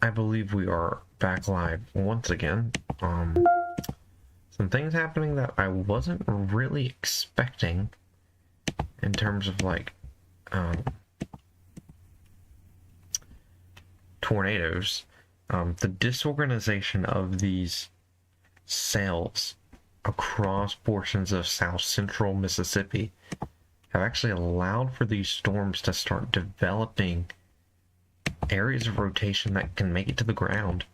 I believe we are back live once again. Some things happening that I wasn't really expecting in terms of like tornadoes. The disorganization of these cells across portions of south central Mississippi have actually allowed for these storms to start developing areas of rotation that can make it to the ground.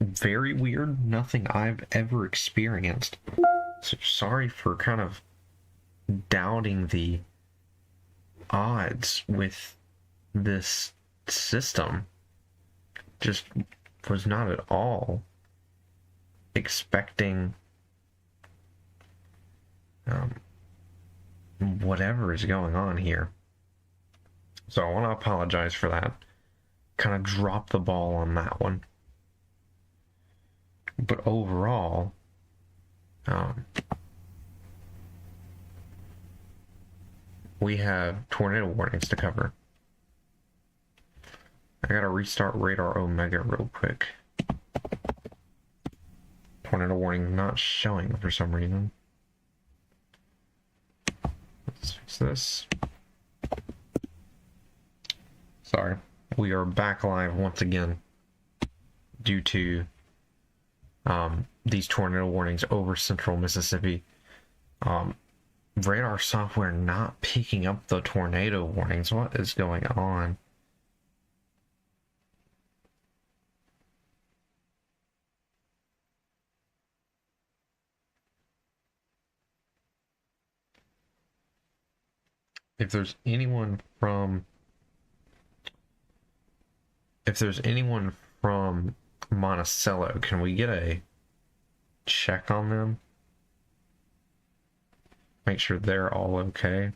Very weird, nothing I've ever experienced. So sorry for kind of doubting the odds with this system. Just was not at all expecting whatever is going on here. So I want to apologize for that. Kind of dropped the ball on that one. But overall, we have tornado warnings to cover. I gotta restart Radar Omega real quick. Tornado warning not showing for some reason. Let's fix this. Sorry, we are back live once again due to these tornado warnings over central Mississippi. Radar software not picking up the tornado warnings. What is going on? If there's anyone from Monticello, can we get a check on them? Make sure they're all okay.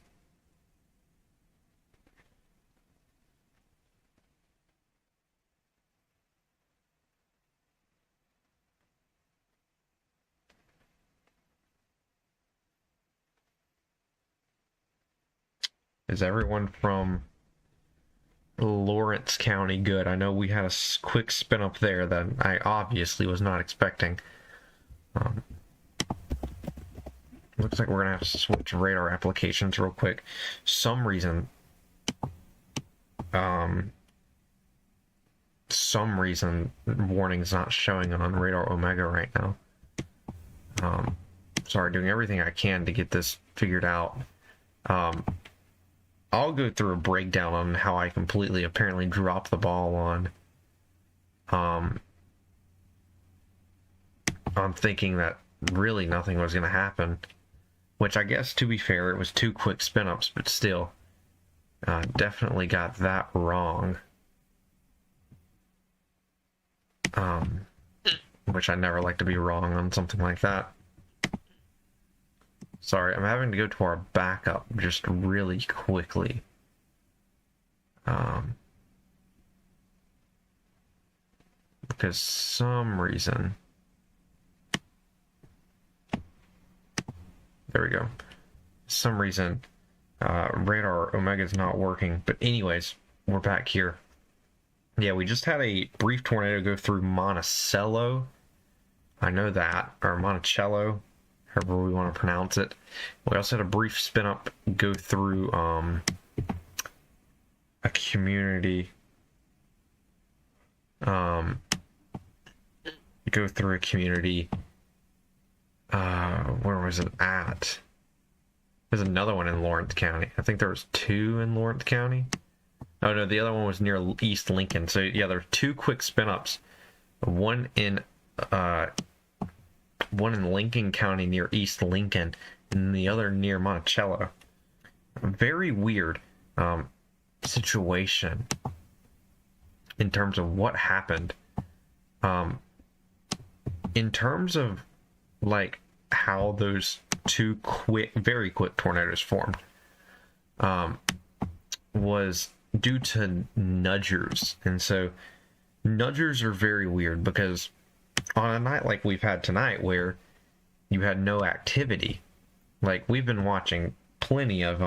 Is everyone from Lawrence County good? I know we had a quick spin up there that I obviously was not expecting. Looks like we're gonna have to switch radar applications real quick. Some reason warning's not showing on Radar Omega right now. Sorry, doing everything I can to get this figured out. I'll go through a breakdown on how I completely apparently dropped the ball on thinking that really nothing was going to happen, which I guess, to be fair, it was 2 quick spin-ups, but still, definitely got that wrong. Which I never like to be wrong on something like that. Sorry, I'm having to go to our backup just really quickly. Because some reason... There we go. Some reason Radar Omega is not working. But anyways, we're back here. Yeah, we just had a brief tornado go through Monticello. I know that. Or Monticello, however we want to pronounce it. We also had a brief spin up go through a community. Where was it at? There's another one in Lawrence County. I think there was 2 in Lawrence County. Oh no, the other one was near East Lincoln. So yeah, there are 2 quick spin-ups. One in Lincoln County near East Lincoln, and the other near Monticello. Very weird situation in terms of what happened. In terms of like how those 2 very quick tornadoes formed, was due to nudgers. And so nudgers are very weird because on a night like we've had tonight where you had no activity, like we've been watching plenty of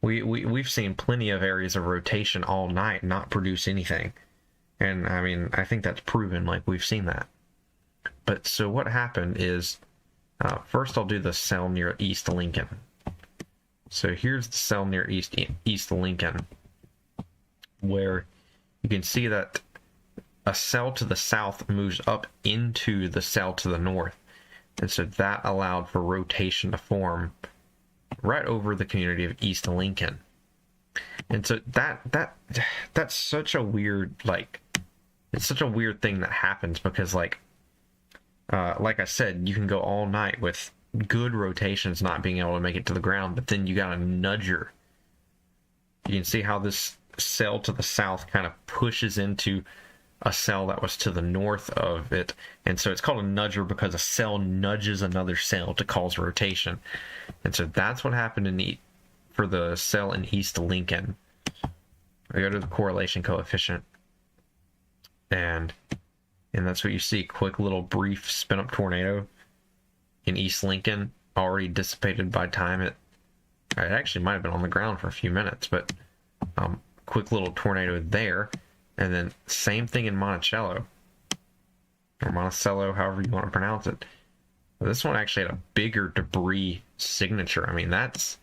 We've seen plenty of areas of rotation all night not produce anything. And I mean, I think that's proven, like we've seen that. But so what happened is, first I'll do the cell near East Lincoln. So here's the cell near East Lincoln, where you can see that a cell to the south moves up into the cell to the north. And so that allowed for rotation to form right over the community of East Lincoln. And so that's such a weird, like, it's such a weird thing that happens because, like I said, you can go all night with good rotations not being able to make it to the ground, but then you got a nudger. You can see how this cell to the south kind of pushes into a cell that was to the north of it, and so it's called a nudger because a cell nudges another cell to cause rotation. And so that's what happened for the cell in East Lincoln. I go to the correlation coefficient, and that's what you see. Quick little brief spin up tornado in East Lincoln, already dissipated by time. It actually might have been on the ground for a few minutes, but quick little tornado there. And then same thing in Monticello, or Monticello, however you want to pronounce it. But this one actually had a bigger debris signature. I mean, that's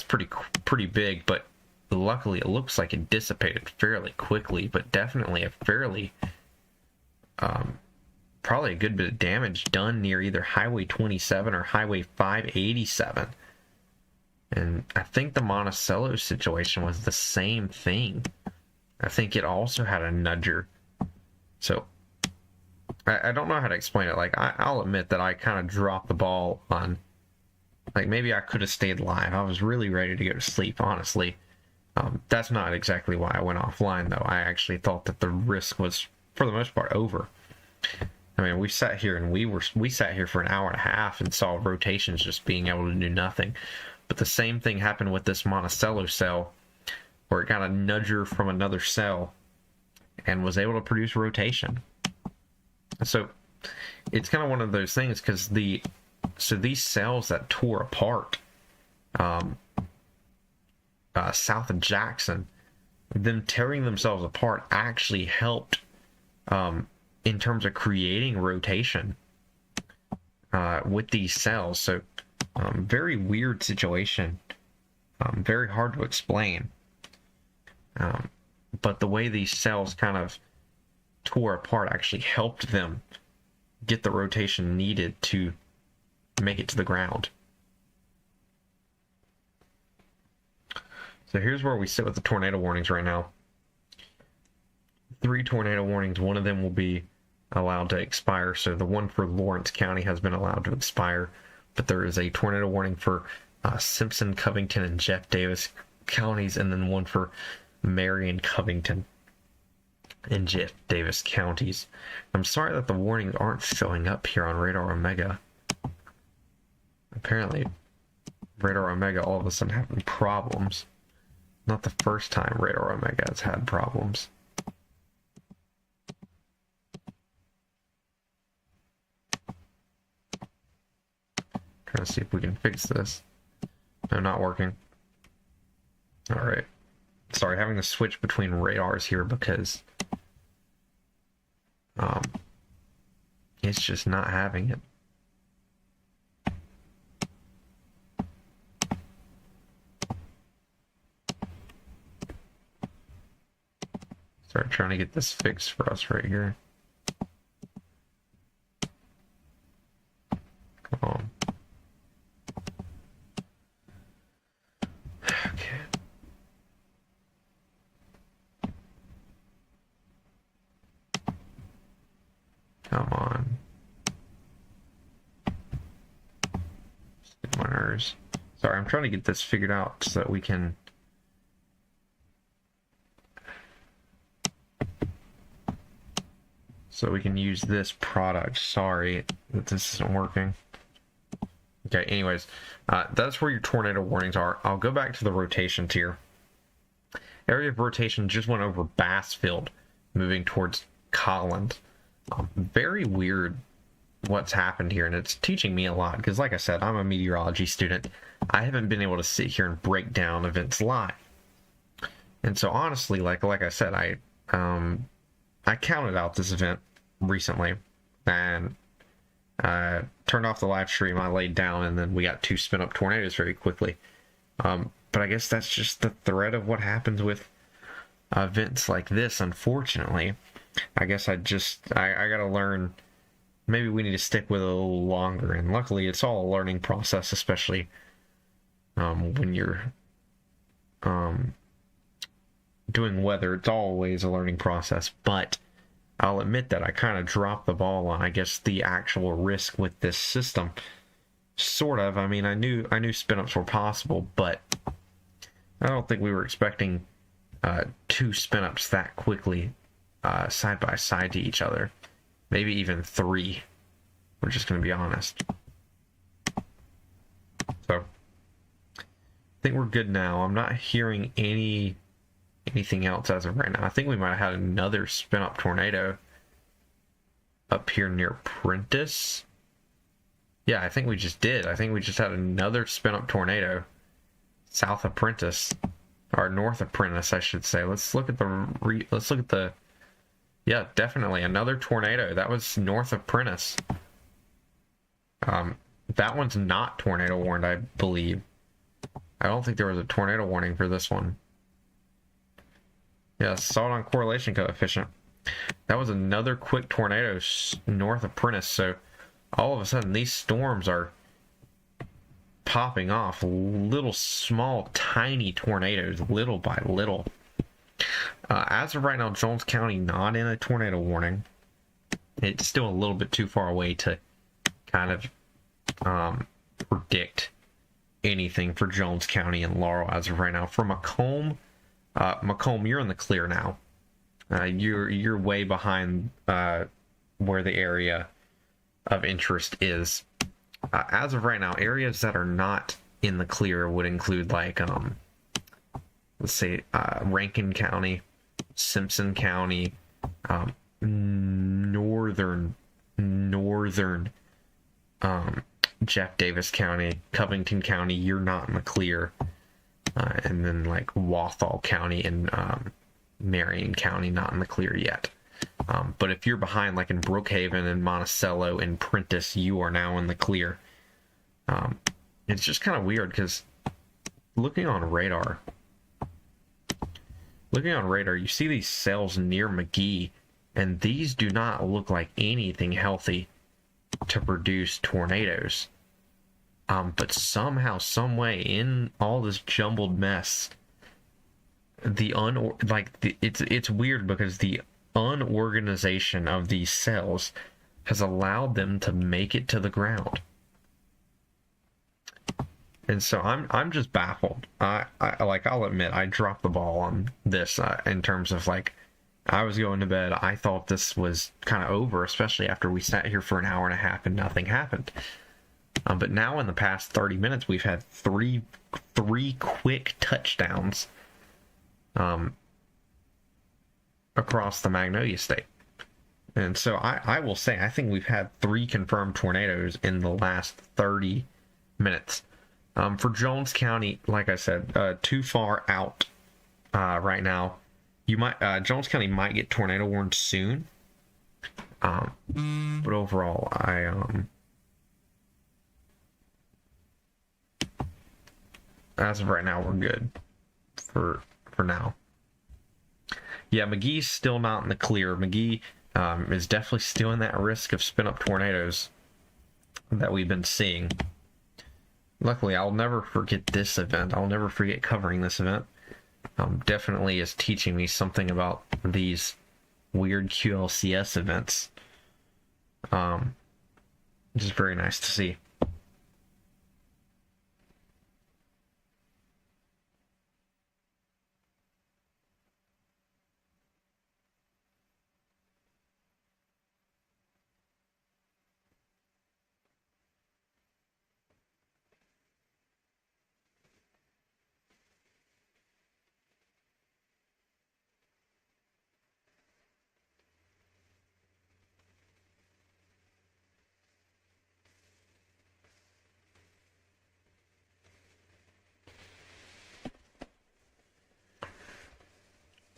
pretty big, but luckily it looks like it dissipated fairly quickly, but definitely a fairly probably a good bit of damage done near either Highway 27 or Highway 587. And I think the Monticello situation was the same thing. I think it also had a nudger. So I don't know how to explain it. Like, I'll admit that I kind of dropped the ball on, like, maybe I could have stayed live. I was really ready to go to sleep, honestly. That's not exactly why I went offline, though. I actually thought that the risk was, for the most part, over. I mean, we sat here and we sat here for an hour and a half and saw rotations just being able to do nothing. But the same thing happened with this Monticello cell, where it got a nudger from another cell and was able to produce rotation. So it's kind of one of those things, because these cells that tore apart south of Jackson, them tearing themselves apart actually helped in terms of creating rotation with these cells. So very weird situation, very hard to explain. But the way these cells kind of tore apart actually helped them get the rotation needed to make it to the ground. So here's where we sit with the tornado warnings right now. 3 tornado warnings. One of them will be allowed to expire. So the one for Lawrence County has been allowed to expire, but there is a tornado warning for Simpson, Covington, and Jeff Davis counties, and then one for Marion, Covington, and Jeff Davis counties. I'm sorry that the warnings aren't showing up here on Radar Omega. Apparently, Radar Omega all of a sudden having problems. Not the first time Radar Omega has had problems. Trying to see if we can fix this. No, not working. Alright. Sorry, having to switch between radars here because it's just not having it. Start trying to get this fixed for us right here. Come on. Okay. Come on. Winners. Sorry, I'm trying to get this figured out so that we can use this product. Sorry that this isn't working. Okay, anyways, that's where your tornado warnings are. I'll go back to the rotation tier. Area of rotation just went over Bassfield, moving towards Collins. Very weird what's happened here, and it's teaching me a lot because, like I said, I'm a meteorology student. I haven't been able to sit here and break down events live, and so honestly, like I said, I counted out this event recently, and turned off the live stream. I laid down, and then we got 2 spin up tornadoes very quickly. But I guess that's just the thread of what happens with events like this, unfortunately. I guess I gotta learn. Maybe we need to stick with it a little longer, and luckily it's all a learning process, especially when you're doing weather. It's always a learning process, but I'll admit that I kind of dropped the ball on, I guess, the actual risk with this system. Sort of. I mean, I knew spin-ups were possible, but I don't think we were expecting 2 spin-ups that quickly side by side to each other. Maybe even 3. We're just going to be honest. So, I think we're good now. I'm not hearing anything else as of right now. I think we might have had another spin-up tornado up here near Prentice. Yeah, I think we just did. I think we just had another spin-up tornado south of Prentice, or north of Prentice, I should say. Let's look at the. Yeah, definitely another tornado. That was north of Prentice. That one's not tornado warned, I believe. I don't think there was a tornado warning for this one. Yeah, saw it on correlation coefficient. That was another quick tornado north of Prentice. So all of a sudden, these storms are popping off little, small, tiny tornadoes, little by little. As of right now, Jones County not in a tornado warning. It's still a little bit too far away to kind of predict anything for Jones County and Laurel as of right now. For Macomb, you're in the clear now. You're way behind where the area of interest is. As of right now, areas that are not in the clear would include, like, let's say, Rankin County, Simpson County, northern Jeff Davis County, Covington County. You're not in the clear. And then, like, Wathall County and Marion County, not in the clear yet. But if you're behind, like in Brookhaven and Monticello and Prentice, you are now in the clear. It's just kind of weird because looking on radar, you see these cells near McGee, and these do not look like anything healthy to produce tornadoes. But somehow, some way, in all this jumbled mess, it's weird because the unorganization of these cells has allowed them to make it to the ground. And so I'm just baffled. I'll admit I dropped the ball on this in terms of, like, I was going to bed. I thought this was kind of over, especially after we sat here for an hour and a half and nothing happened. But now in the past 30 minutes, we've had three quick touchdowns across the Magnolia state. And so I will say, I think we've had 3 confirmed tornadoes in the last 30 minutes. For Jones County, like I said, too far out right now. Jones County might get tornado warned soon. But overall, as of right now, we're good for now. Yeah, McGee's still not in the clear. McGee is definitely still in that risk of spin-up tornadoes that we've been seeing. Luckily, I'll never forget this event. I'll never forget covering this event. Definitely is teaching me something about these weird QLCS events. Which is very nice to see.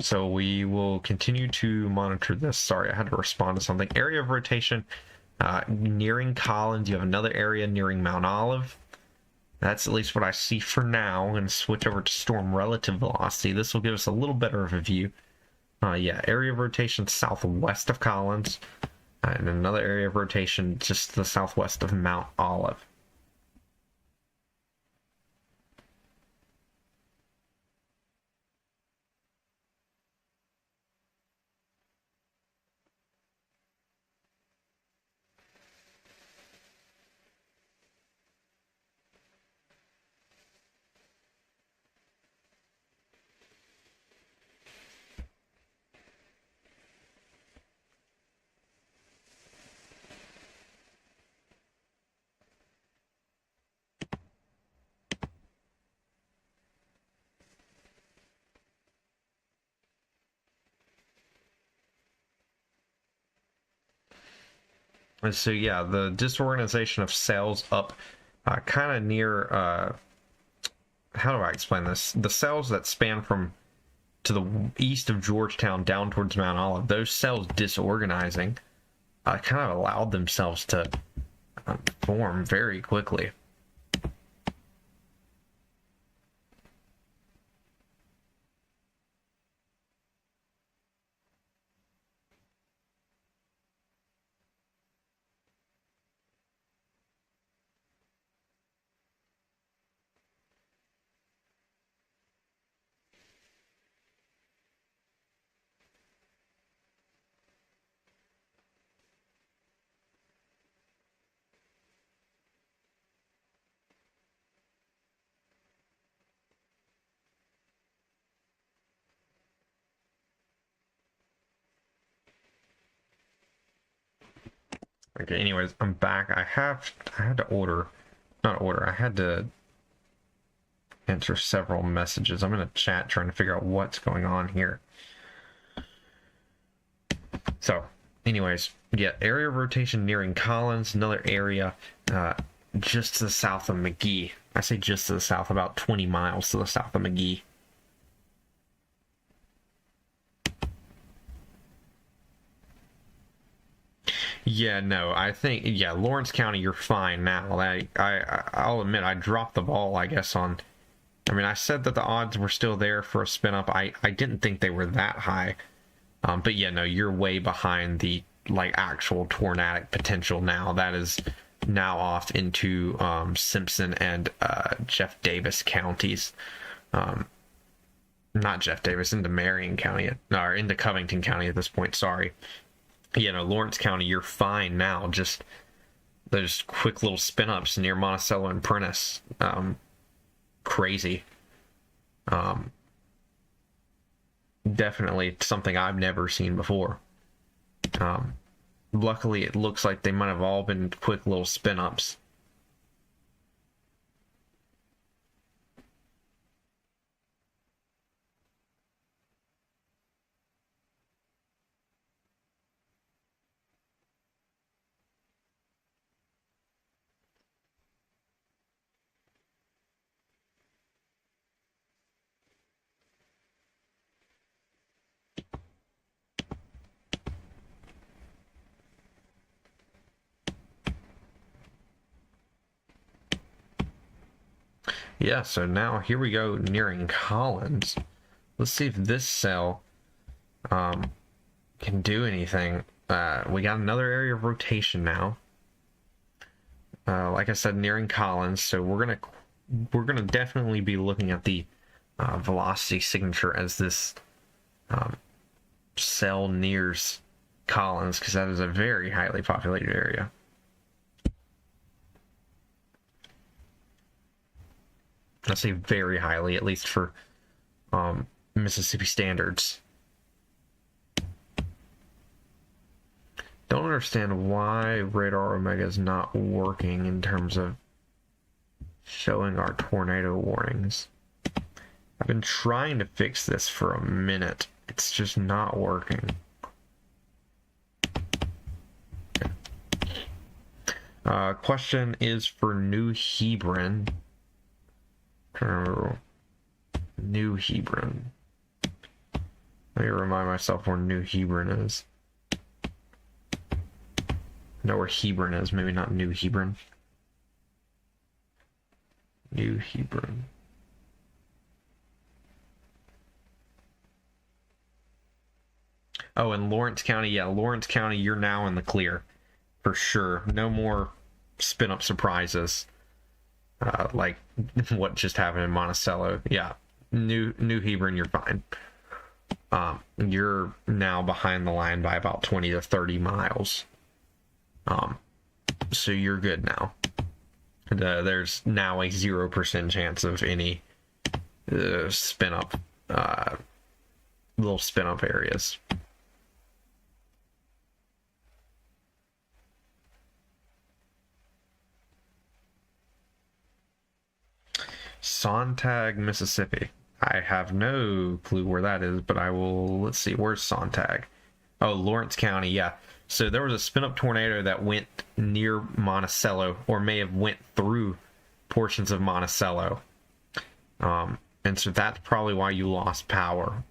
So we will continue to monitor this. Sorry, I had to respond to something. Area of rotation nearing Collins. You have another area nearing Mount Olive. That's at least what I see for now. I'm going to switch over to storm relative velocity. This will give us a little better of a view. Yeah, area of rotation southwest of Collins. And another area of rotation just to the southwest of Mount Olive. And so yeah, the disorganization of cells up kind of near, how do I explain this? The cells that span from to the east of Georgetown down towards Mount Olive, those cells disorganizing kind of allowed themselves to form very quickly. Okay, anyways, I'm back. I had to I had to answer several messages. I'm in a chat trying to figure out what's going on here. So, anyways, yeah, area of rotation nearing Collins, another area just to the south of McGee. I say just to the south, about 20 miles to the south of McGee. Yeah, no, I think, yeah, Lawrence County, you're fine now. I'll admit, I dropped the ball, I guess, on... I mean, I said that the odds were still there for a spin-up. I didn't think they were that high. But yeah, no, you're way behind the, like, actual tornadic potential now. That is now off into Simpson and Jeff Davis counties. Not Jeff Davis, into Marion County, or into Covington County at this point, sorry. You know, Lawrence County, you're fine now. Just those quick little spin-ups near Monticello and Prentice. Crazy. Definitely something I've never seen before. Luckily, it looks like they might have all been quick little spin-ups. Yeah, so now here we go nearing Collins. Let's see if this cell can do anything. We got another area of rotation now. Like I said, nearing Collins, so we're gonna definitely be looking at the velocity signature as this cell nears Collins, because that is a very highly populated area. I say very highly, at least for Mississippi standards. Don't understand why Radar Omega is not working in terms of showing our tornado warnings. I've been trying to fix this for a minute. It's just not working. Question is for New Hebron. New Hebron. Let me remind myself where New Hebron is. I know where Hebron is, maybe not New Hebron. New Hebron. Oh, in Lawrence County, yeah, Lawrence County, you're now in the clear. For sure. No more spin-up surprises. Like what just happened in Monticello. Yeah. New Hebron, you're fine. You're now behind the line by about 20 to 30 miles. So you're good now. There's now a 0% chance of any little spin-up areas. Sontag, Mississippi. I have no clue where that is, but I will. Let's see. Where's Sontag? Oh, Lawrence County. Yeah. So there was a spin-up tornado that went near Monticello, or may have went through portions of Monticello. And so that's probably why you lost power.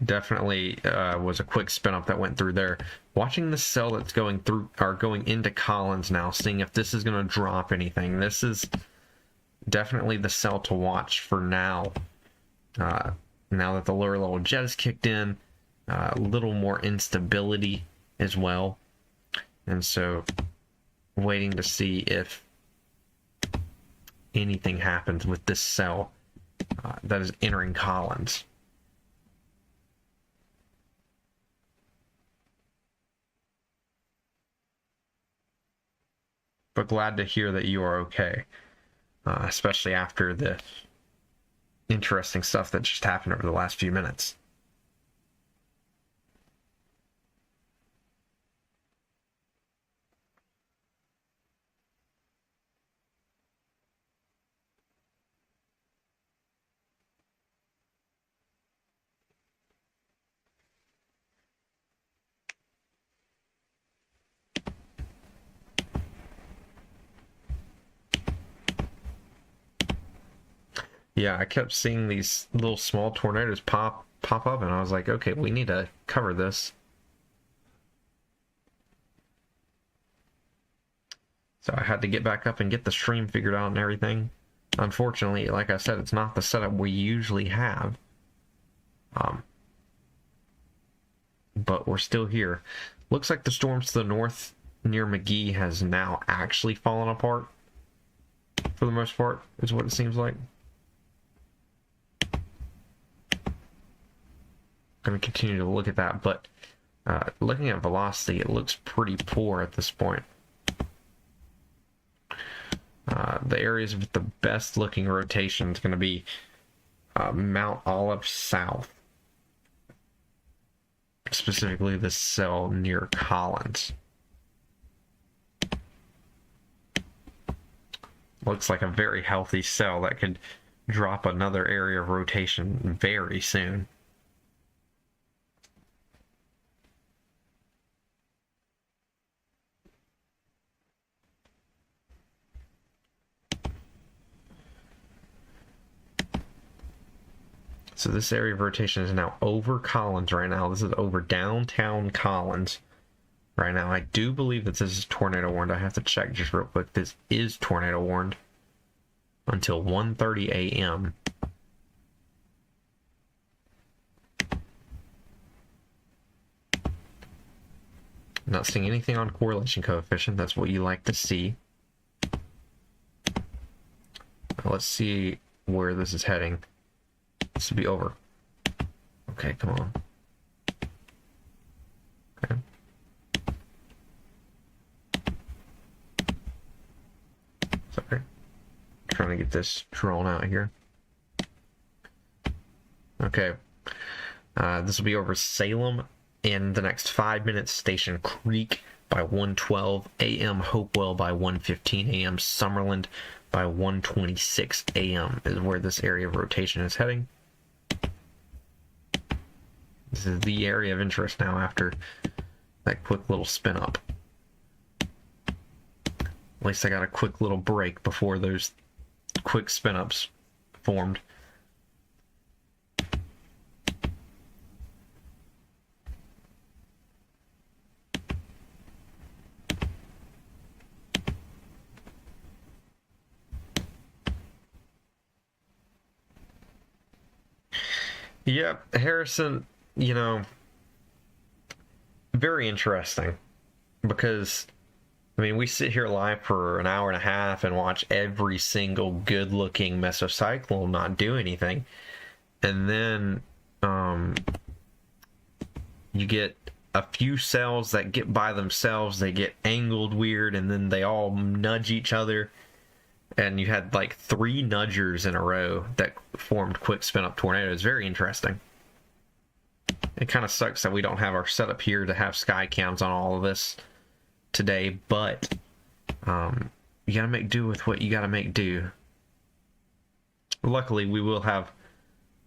Definitely was a quick spin-up that went through there. Watching the cell that's going through, or going into Collins now, seeing if this is going to drop anything. This is definitely the cell to watch for now. Now that the lower level jet has kicked in, a little more instability as well. And so waiting to see if anything happens with this cell that is entering Collins. But glad to hear that you are okay, especially after the interesting stuff that just happened over the last few minutes. Yeah, I kept seeing these little small tornadoes pop up, and I was like, okay, we need to cover this. So I had to get back up and get the stream figured out and everything. Unfortunately, like I said, it's not the setup we usually have. But we're still here. Looks like the storms to the north near McGee has now actually fallen apart. For the most part, is what it seems like. Going to continue to look at that, but looking at velocity, it looks pretty poor at this point. The areas with the best looking rotation is going to be Mount Olive South, specifically the cell near Collins. Looks like a very healthy cell that could drop another area of rotation very soon. So this area of rotation is now over Collins right now. This is over downtown Collins right now. I do believe that this is tornado warned. I have to check just real quick. This is tornado warned until 1:30 a.m. Not seeing anything on correlation coefficient. That's what you like to see. Now let's see where this is heading. This will be over. Okay, come on. Okay. Sorry. Trying to get this drawn out here. Okay. This will be over Salem in the next 5 minutes. Station Creek by 1:12 a.m. Hopewell by 1:15 a.m. Summerland by 1:26 a.m. is where this area of rotation is heading. This is the area of interest now after that quick little spin up. At least I got a quick little break before those quick spin ups formed. Yep, Harrison, you know, very interesting, because I mean, we sit here live for an hour and a half and watch every single good-looking mesocyclone not do anything, and then you get a few cells that get by themselves, they get angled weird, and then they all nudge each other, and you had like 3 nudgers in a row that formed quick spin-up tornadoes. Very interesting. It kind of sucks that we don't have our setup here to have sky cams on all of this today, but you gotta make do with what you gotta make do. Luckily, we will have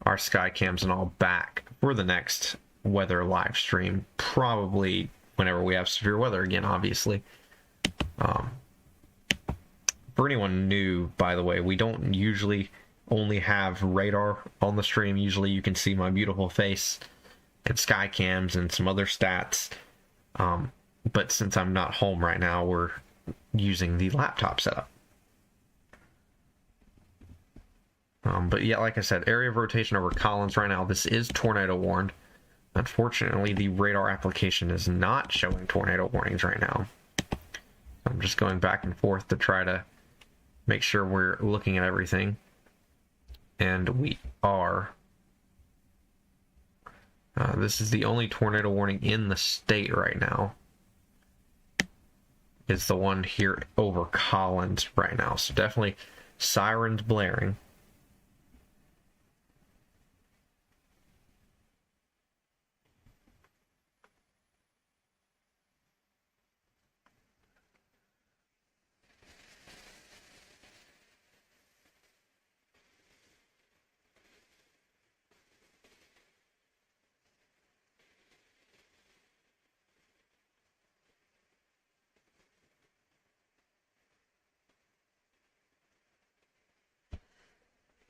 our sky cams and all back for the next weather live stream, probably whenever we have severe weather again, obviously. For anyone new, by the way, we don't usually only have radar on the stream. Usually you can see my beautiful face and sky cams and some other stats. But since I'm not home right now, we're using the laptop setup. But yeah, like I said, area of rotation over Collins right now. This is tornado warned. Unfortunately, the radar application is not showing tornado warnings right now. I'm just going back and forth to try to make sure we're looking at everything. And we are. This is the only tornado warning in the state right now. It's the one here over Collins right now. So definitely sirens blaring.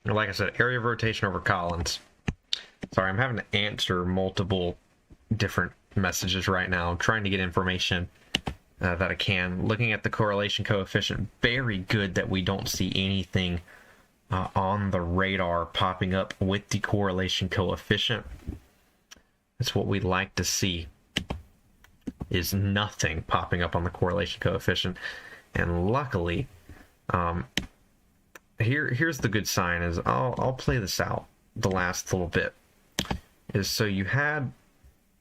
Like I said, area of rotation over Collins. Sorry, I'm having to answer multiple different messages right now. I'm trying to get information that I can. Looking at the correlation coefficient, very good that we don't see anything on the radar popping up with the correlation coefficient. That's what we'd like to see, is nothing popping up on the correlation coefficient. And luckily, here's the good sign, is I'll play this out the last little bit, is so you had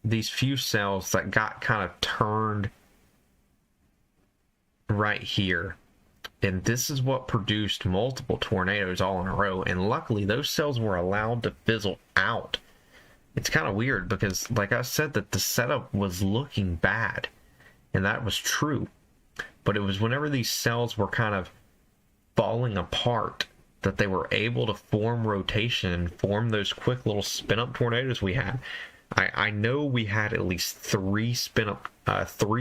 these few cells that got kind of turned right here, and this is what produced multiple tornadoes all in a row, and luckily those cells were allowed to fizzle out. It's kind of weird because, like I said, that the setup was looking bad, and that was true, but it was whenever these cells were kind of falling apart that they were able to form rotation and form those quick little spin-up tornadoes we had. I know we had at least 3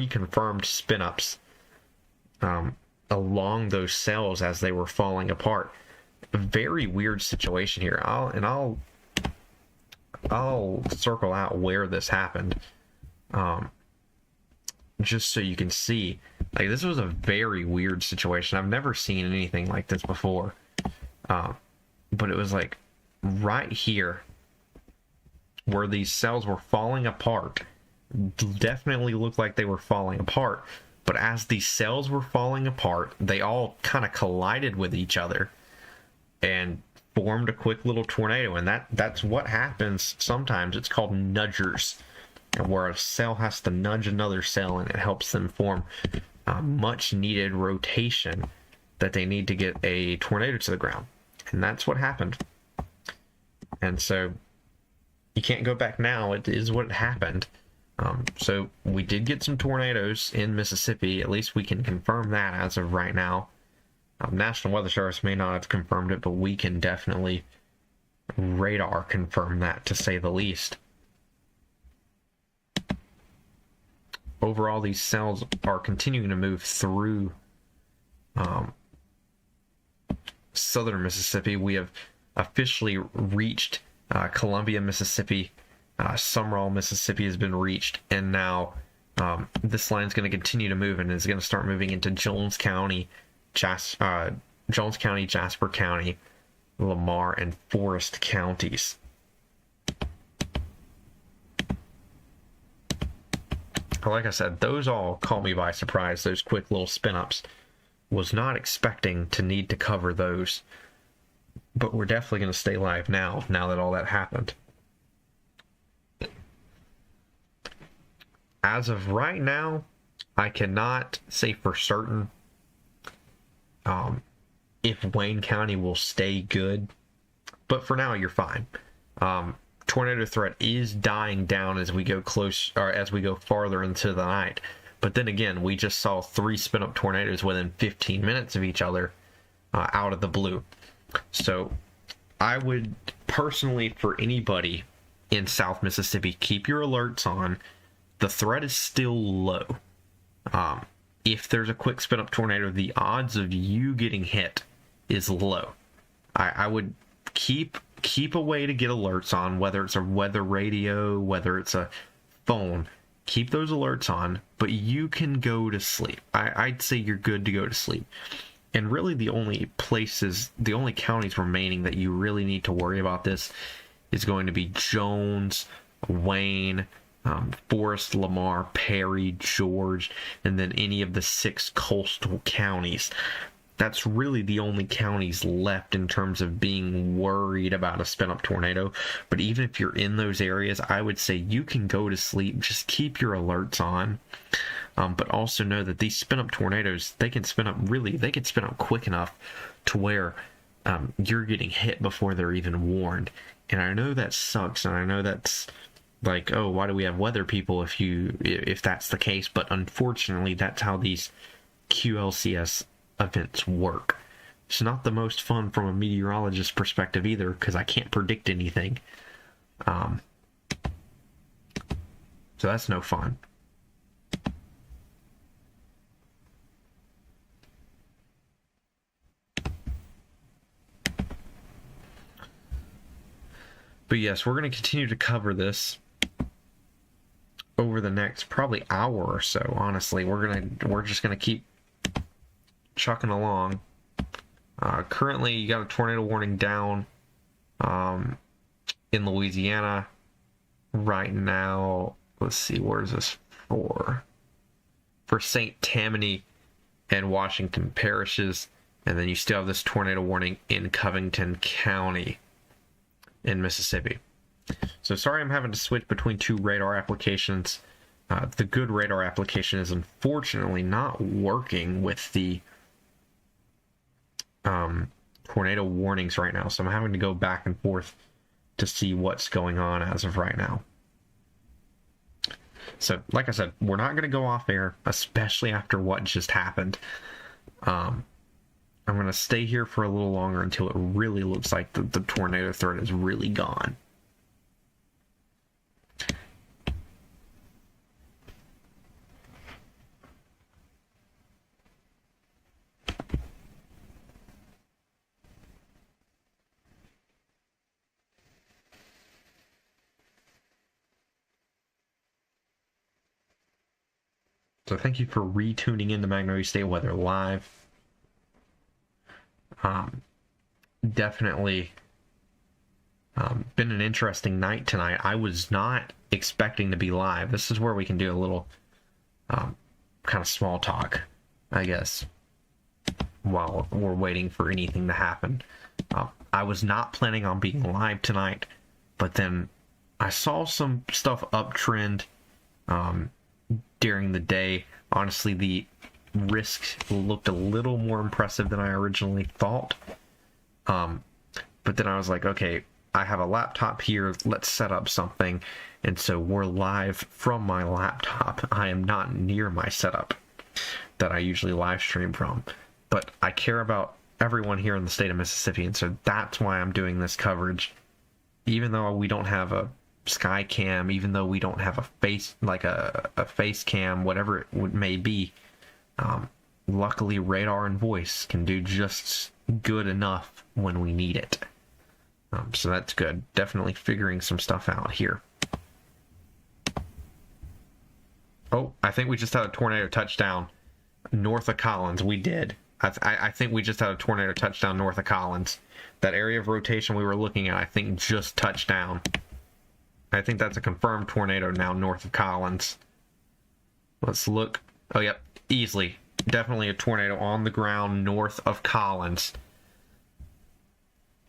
confirmed spin-ups along those cells as they were falling apart. A very weird situation here. I'll circle out where this happened, just so you can see. Like, this was a very weird situation. I've never seen anything like this before. But it was like right here where these cells were falling apart. Definitely looked like they were falling apart. But as these cells were falling apart, they all kind of collided with each other and formed a quick little tornado. And that's what happens sometimes. It's called nudgers, where a cell has to nudge another cell and it helps them form much needed rotation that they need to get a tornado to the ground. And that's what happened. And so you can't go back now. It is what happened. So we did get some tornadoes in Mississippi. At least we can confirm that as of right now. National Weather Service may not have confirmed it, but we can definitely radar confirm that, to say the least. Overall, these cells are continuing to move through southern Mississippi. We have officially reached Columbia, Mississippi. Summerall, Mississippi has been reached, and now this line is going to continue to move, and is going to start moving into Jones County, Jasper County, Lamar, and Forest counties. Like I said, those all caught me by surprise, those quick little spin-ups. Was not expecting to need to cover those, but we're definitely going to stay live now that all that happened. As of right now, I cannot say for certain if Wayne County will stay good, but for now you're fine. Tornado threat is dying down as we go farther into the night. But then again, we just saw 3 spin-up tornadoes within 15 minutes of each other out of the blue. So I would personally, for anybody in South Mississippi, keep your alerts on. The threat is still low. If there's a quick spin-up tornado, the odds of you getting hit is low. I would keep a way to get alerts on, whether it's a weather radio, whether it's a phone. Keep those alerts on, but you can go to sleep. I'd say you're good to go to sleep. And really the only counties remaining that you really need to worry about this is going to be Jones, Wayne, Forest, Lamar, Perry, George, and then any of the 6 coastal counties. That's really the only counties left in terms of being worried about a spin-up tornado. But even if you're in those areas, I would say you can go to sleep. Just keep your alerts on. But also know that these spin-up tornadoes, they can spin up quick enough to where you're getting hit before they're even warned. And I know that sucks, and I know that's like, oh, why do we have weather people if that's the case? But unfortunately, that's how these QLCS events work. It's not the most fun from a meteorologist perspective either, because I can't predict anything. So that's no fun. But yes, we're going to continue to cover this over the next probably hour or so. Honestly, we're just going to keep chucking along. Currently, you got a tornado warning down in Louisiana right now. Let's see, where is this for? For St. Tammany and Washington parishes, and then you still have this tornado warning in Covington County in Mississippi. So sorry I'm having to switch between 2 radar applications. The good radar application is unfortunately not working with the tornado warnings right now, so I'm having to go back and forth to see what's going on as of right now. So like I said, we're not going to go off air, especially after what just happened. I'm going to stay here for a little longer until it really looks like the tornado threat is really gone. So thank you for retuning into Magnolia State Weather Live. Definitely been an interesting night tonight. I was not expecting to be live. This is where we can do a little kind of small talk, I guess, while we're waiting for anything to happen. I was not planning on being live tonight, but then I saw some stuff uptrend during the day. Honestly, the risk looked a little more impressive than I originally thought. But then I was like, okay, I have a laptop here. Let's set up something. And so we're live from my laptop. I am not near my setup that I usually live stream from. But I care about everyone here in the state of Mississippi, and so that's why I'm doing this coverage. Even though we don't have a sky cam, even though we don't have a face, like a face cam, whatever it may be, luckily radar and voice can do just good enough when we need it. So that's good. Definitely figuring some stuff out here. Oh, I think we just had a tornado touchdown north of Collins. We did. I think we just had a tornado touchdown north of Collins. That area of rotation we were looking at, I think, just touched down. I think that's a confirmed tornado now north of Collins. Let's look. Oh, yep. Easily. Definitely a tornado on the ground north of Collins.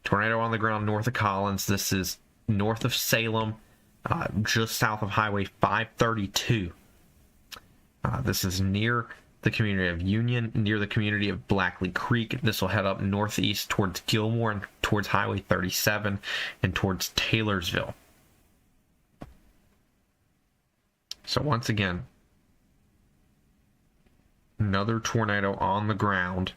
Tornado on the ground north of Collins. This is north of Salem, just south of Highway 532. This is near the community of Union, near the community of Blackley Creek. This will head up northeast towards Gilmore and towards Highway 37 and towards Taylorsville. So once again, another tornado on the ground.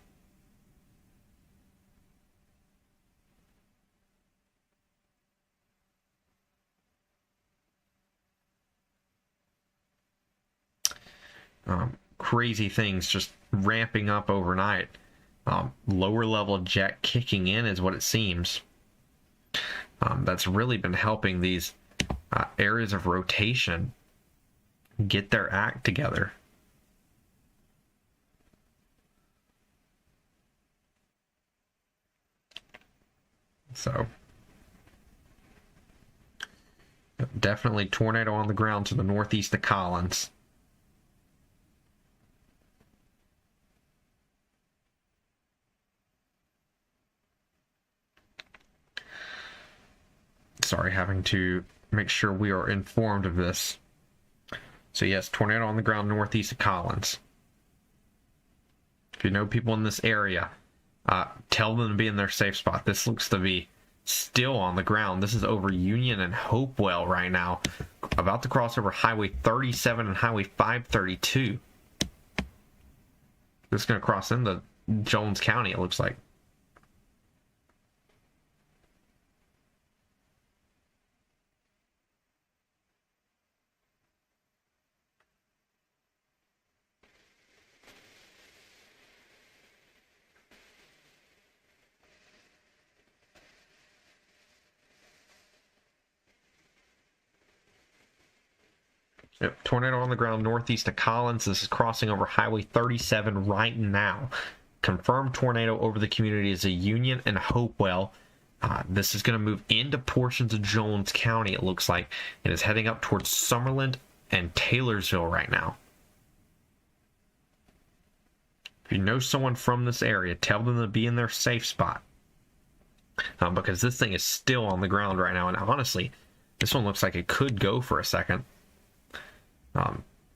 Crazy things just ramping up overnight. Lower level jet kicking in is what it seems. That's really been helping these areas of rotation get their act together. So definitely tornado on the ground to the northeast of Collins. Sorry, having to make sure we are informed of this. So yes, tornado on the ground northeast of Collins. If you know people in this area, tell them to be in their safe spot. This looks to be still on the ground. This is over Union and Hopewell right now. About to cross over Highway 37 and Highway 532. This is going to cross into Jones County, it looks like. Yep, tornado on the ground northeast of Collins. This is crossing over Highway 37 right now. Confirmed tornado over the communities of Union and Hopewell. This is going to move into portions of Jones County, it looks like. It is heading up towards Summerland and Taylorsville right now. If you know someone from this area, tell them to be in their safe spot. Because this thing is still on the ground right now. And honestly, this one looks like it could go for a second.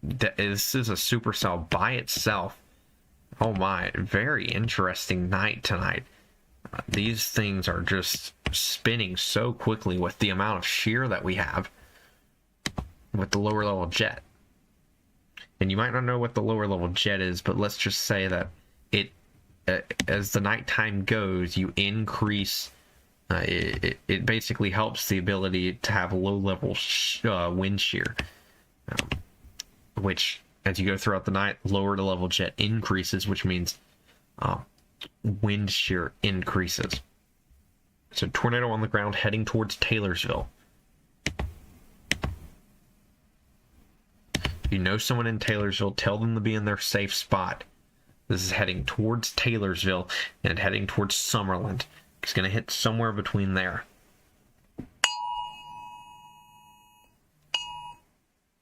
This is a supercell by itself. Oh my, very interesting night tonight. These things are just spinning so quickly with the amount of shear that we have with the lower level jet. And you might not know what the lower level jet is, but let's just say that it, as the nighttime goes, you increase. It basically helps the ability to have low level wind shear. Which, as you go throughout the night, lower level jet increases, which means wind shear increases. So tornado on the ground heading towards Taylorsville. If you know someone in Taylorsville, tell them to be in their safe spot. This is heading towards Taylorsville and heading towards Summerland. It's going to hit somewhere between there.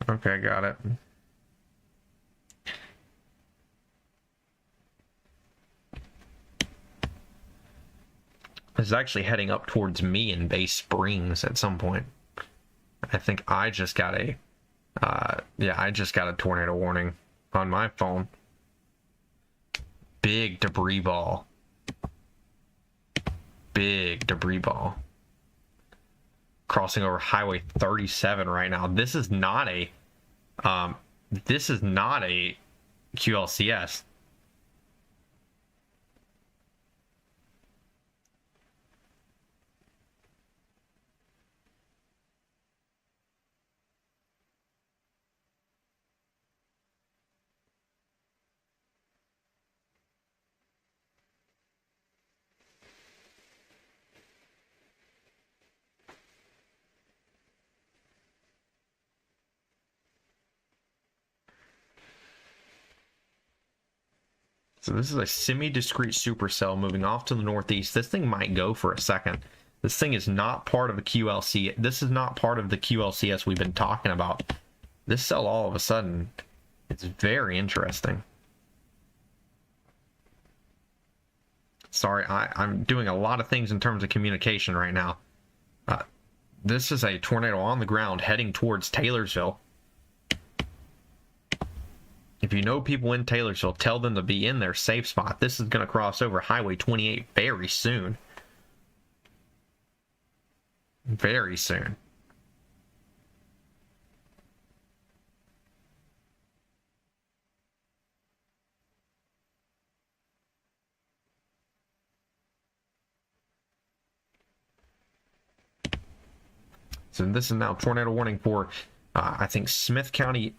Okay, got it. This is actually heading up towards me in Bay Springs at some point. I think I just got a, I just got a tornado warning on my phone. Big debris ball. Big debris ball. Crossing over Highway 37 right now. This is not a QLCS. So this is a semi-discrete supercell moving off to the northeast. This thing might go for a second. This thing is not part of the QLC. This is not part of the QLCS we've been talking about. This cell, all of a sudden, it's very interesting. Sorry, I'm doing a lot of things in terms of communication right now. This is a tornado on the ground heading towards Taylorsville. If you know people in Taylorsville, tell them to be in their safe spot. This is going to cross over Highway 28 very soon. Very soon. So this is now tornado warning for, I think, Smith County,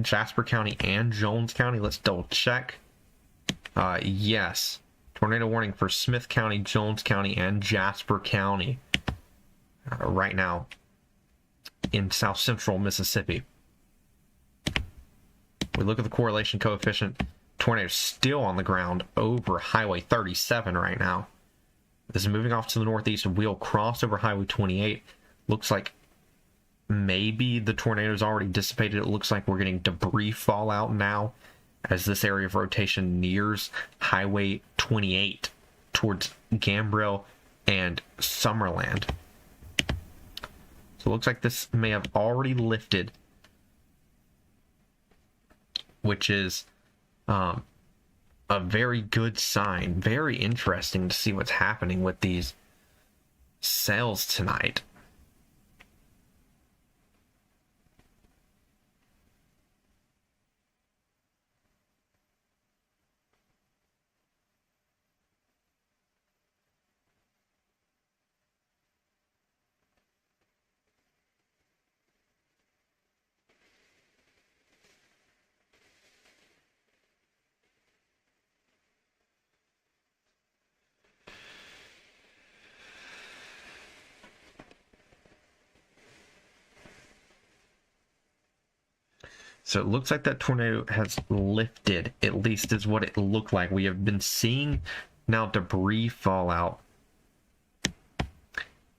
Jasper County, and Jones County. Let's double check. Yes. Tornado warning for Smith County, Jones County, and Jasper County right now in south central Mississippi. We look at the correlation coefficient. Tornado still on the ground over Highway 37 right now. This is moving off to the northeast. We'll cross over Highway 28. Looks like maybe the tornado's already dissipated. It looks like we're getting debris fallout now as this area of rotation nears Highway 28 towards Gambrel and Summerland. So it looks like this may have already lifted, which is a very good sign. Very interesting to see what's happening with these cells tonight. So it looks like that tornado has lifted, at least is what it looked like. We have been seeing now debris fallout.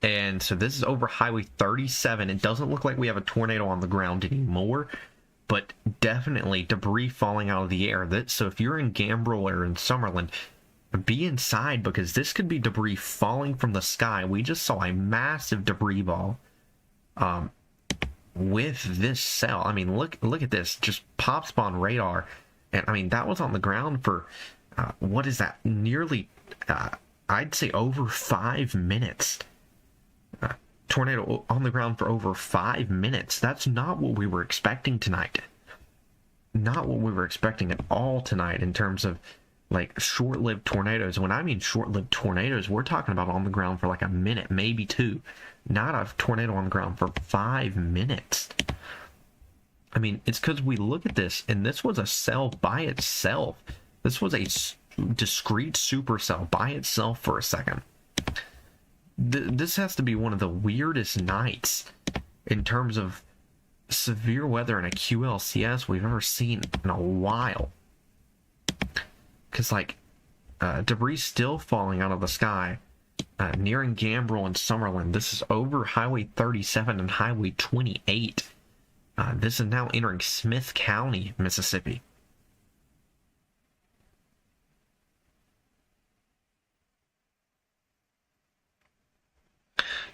And so this is over Highway 37. It doesn't look like we have a tornado on the ground anymore, but definitely debris falling out of the air. So if you're in Gambrel or in Summerland, be inside because this could be debris falling from the sky. We just saw a massive debris ball. With this cell, I mean, look at this, just pop spawn radar, and I mean that was on the ground for what is that? Nearly, I'd say over 5 minutes. Tornado on the ground for over 5 minutes. That's not what we were expecting tonight. Not what we were expecting at all tonight in terms of like short-lived tornadoes. When I mean short-lived tornadoes, we're talking about on the ground for like a minute, maybe two. Not a tornado on the ground for 5 minutes. I mean, it's because we look at this, and this was a cell by itself. This was a discrete supercell by itself for a second. This has to be one of the weirdest nights in terms of severe weather in a QLCS we've ever seen in a while. Because, like, debris still falling out of the sky. Nearing Gambrel and Summerland. This is over Highway 37 and Highway 28. This is now entering Smith County, Mississippi.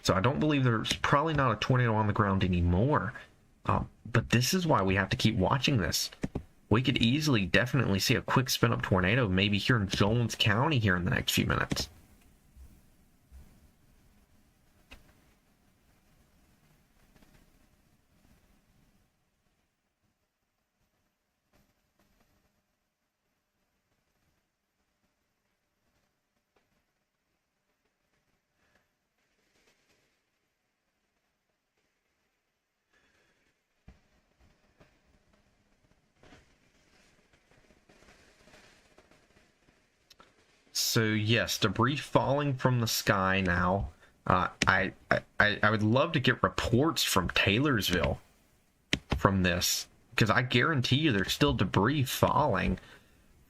So I don't believe there's probably not a tornado on the ground anymore. But this is why we have to keep watching this. We could easily, definitely see a quick spin-up tornado maybe here in Jones County here in the next few minutes. So yes, debris falling from the sky now. I would love to get reports from Taylorsville from this, because I guarantee you there's still debris falling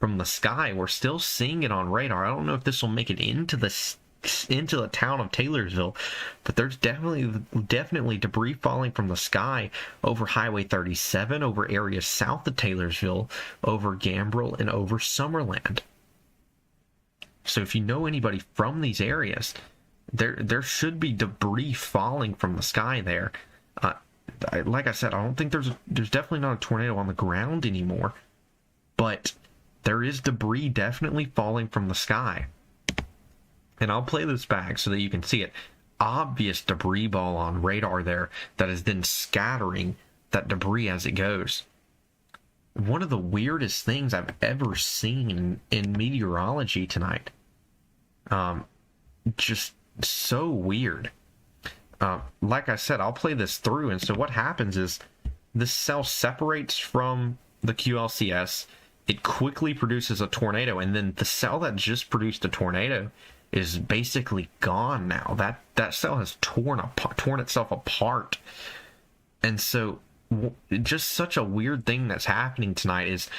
from the sky. We're still seeing it on radar. I don't know if this will make it into the town of Taylorsville, but there's definitely debris falling from the sky over Highway 37, over areas south of Taylorsville, over Gambrel, and over Summerland. So if you know anybody from these areas, there should be debris falling from the sky there. Like I said, I don't think there's definitely not a tornado on the ground anymore, but there is debris definitely falling from the sky. And I'll play this back so that you can see it. Obvious debris ball on radar there that is then scattering that debris as it goes. One of the weirdest things I've ever seen in meteorology tonight. Just so weird. Like I said, I'll play this through, and so what happens is this cell separates from the QLCS. It quickly produces a tornado, and then the cell that just produced a tornado is basically gone now. That cell has torn itself apart. And so just such a weird thing that's happening tonight is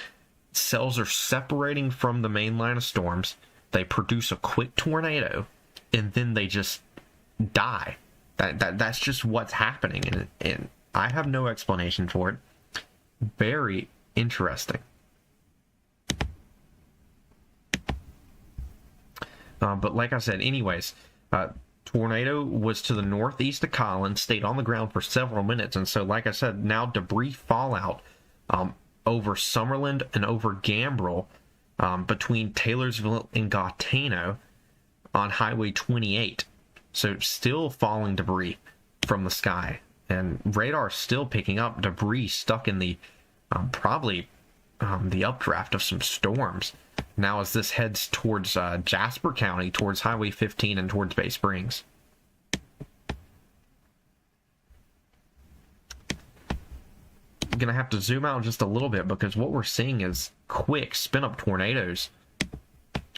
cells are separating from the main line of storms. They produce a quick tornado, and then they just die. That's just what's happening, and I have no explanation for it. Very interesting. But like I said, anyways, tornado was to the northeast of Collins, stayed on the ground for several minutes, and so like I said, now debris fallout over Summerland and over Gambrel, between Taylorsville and Gaetano on Highway 28. So still falling debris from the sky, and radar still picking up debris stuck in the probably the updraft of some storms. Now as this heads towards Jasper County, towards Highway 15 and towards Bay Springs. I'm going to have to zoom out just a little bit because what we're seeing is quick spin-up tornadoes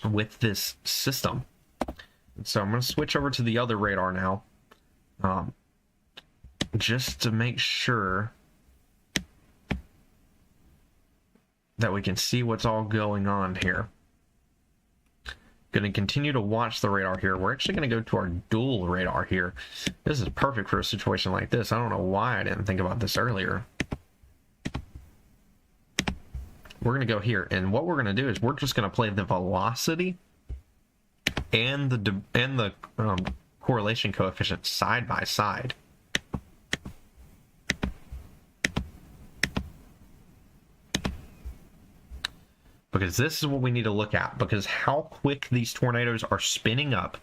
with this system. So I'm going to switch over to the other radar now, just to make sure that we can see what's all going on here. Going to continue to watch the radar here. We're actually going to go to our dual radar here. This is perfect for a situation like this. I don't know why I didn't think about this earlier. We're going to go here, and what we're going to do is we're just going to play the velocity and the correlation coefficient side by side. Because this is what we need to look at, because how quick these tornadoes are spinning up.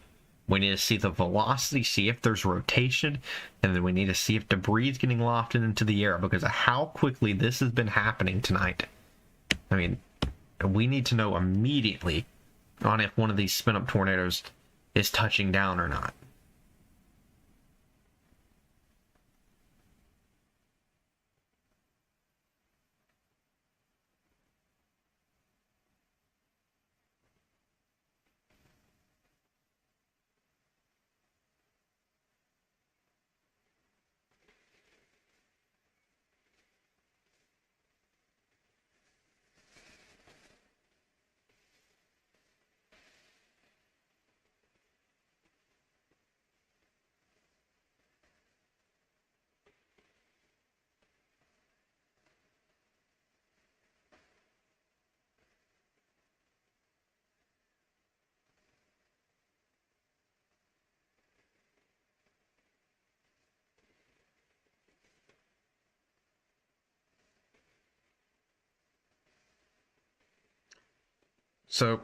We need to see the velocity, see if there's rotation, and then we need to see if debris is getting lofted into the air, because of how quickly this has been happening tonight. I mean, we need to know immediately on if one of these spin-up tornadoes is touching down or not. So,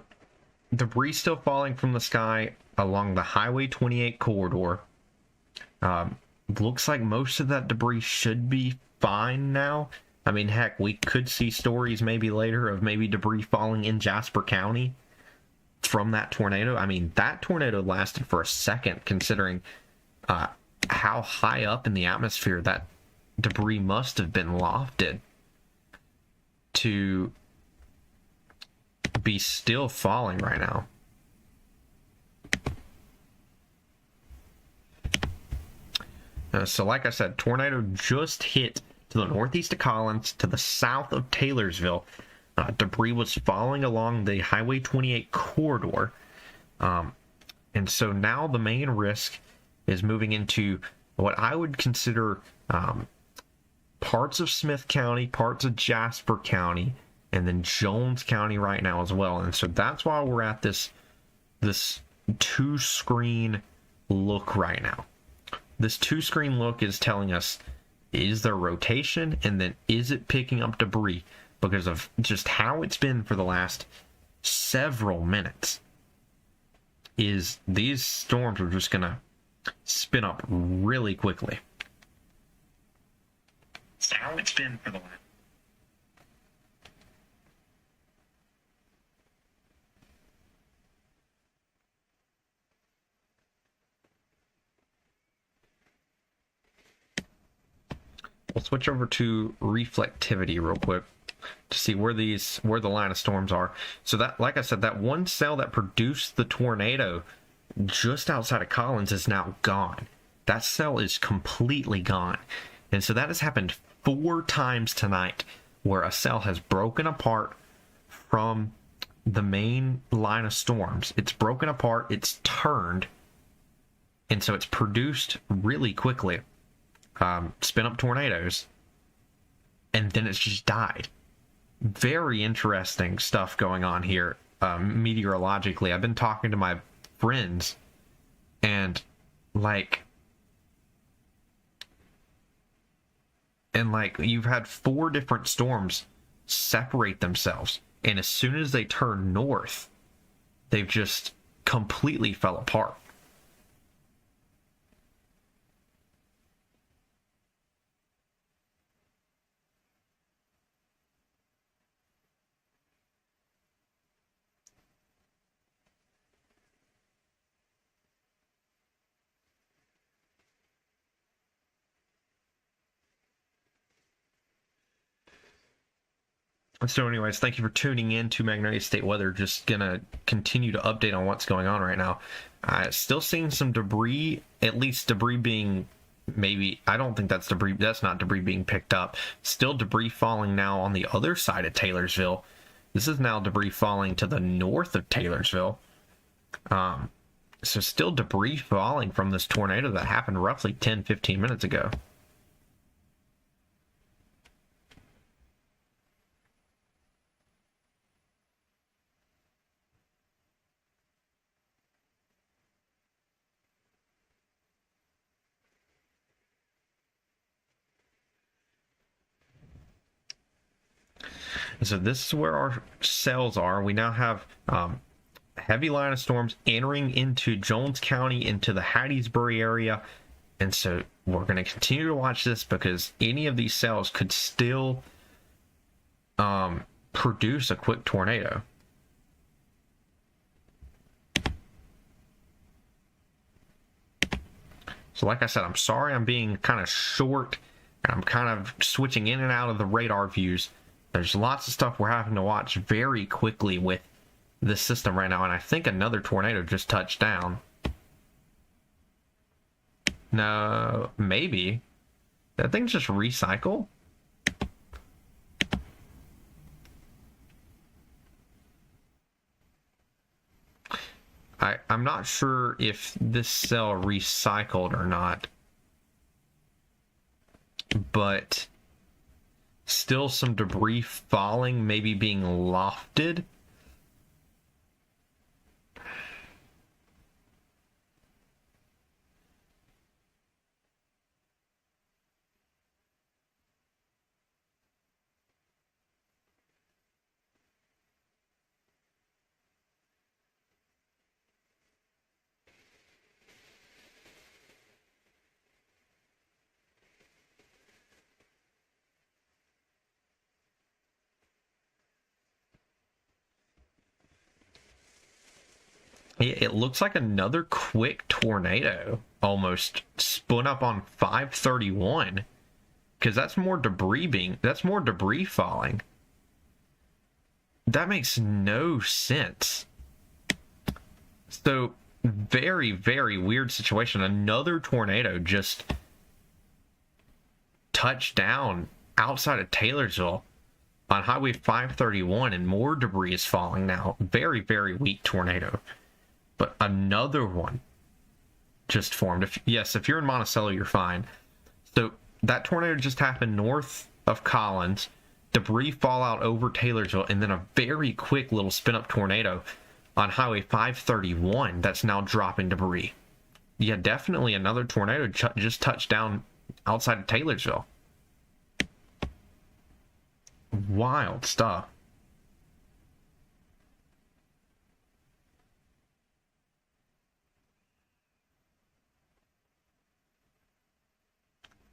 debris still falling from the sky along the Highway 28 corridor. Looks like most of that debris should be fine now. I mean, heck, we could see stories maybe later of maybe debris falling in Jasper County from that tornado. I mean, that tornado lasted for a second, considering how high up in the atmosphere that debris must have been lofted to be still falling right now. So like I said, tornado just hit to the northeast of Collins, to the south of Taylorsville, Debris was falling along the Highway 28 corridor. And so now the main risk is moving into what I would consider parts of Smith County, parts of Jasper County, and then Jones County right now as well. And so that's why we're at this two-screen look right now. This two-screen look is telling us, is there rotation, and then is it picking up debris? Because of just how it's been for the last several minutes, is these storms are just going to spin up really quickly. That's how it's been for the last. We'll switch over to reflectivity real quick to see where the line of storms are. So that, like I said, that one cell that produced the tornado just outside of Collins is now gone. That cell is completely gone. And so that has happened 4 times tonight, where a cell has broken apart from the main line of storms. It's broken apart, it's turned, and so it's produced really quickly, spin up tornadoes, and then it's just died. Very interesting stuff going on here meteorologically. I've been talking to my friends, and you've had 4 different storms separate themselves, and as soon as they turn north, they've just completely fell apart. So anyways, thank you for tuning in to Magnolia State Weather. Just gonna continue to update on what's going on right now. Still seeing some debris, at least debris being, maybe, I don't think that's debris, that's not debris being picked up. Still debris falling now on the other side of Taylorsville. This is now debris falling to the north of Taylorsville. So still debris falling from this tornado that happened roughly 10-15 minutes ago. And so this is where our cells are. We now have heavy line of storms entering into Jones County, into the Hattiesburg area. And so we're going to continue to watch this, because any of these cells could still produce a quick tornado. So like I said, I'm sorry I'm being kind of short, and I'm kind of switching in and out of the radar views. There's lots of stuff we're having to watch very quickly with this system right now, and I think another tornado just touched down. No, maybe. That thing just recycle? I'm not sure if this cell recycled or not, but still some debris falling, maybe being lofted. It looks like another quick tornado almost spun up on 531, because that's more debris falling. That makes no sense. So very, very weird situation. Another tornado just touched down outside of Taylorsville. on Highway 531, and more debris is falling now. Very, very weak tornado. But another one just formed. If you're in Monticello, you're fine. So that tornado just happened north of Collins. Debris fallout over Taylorsville, and then a very quick little spin-up tornado on Highway 531 that's now dropping debris. Yeah, definitely another tornado just touched down outside of Taylorsville. Wild stuff.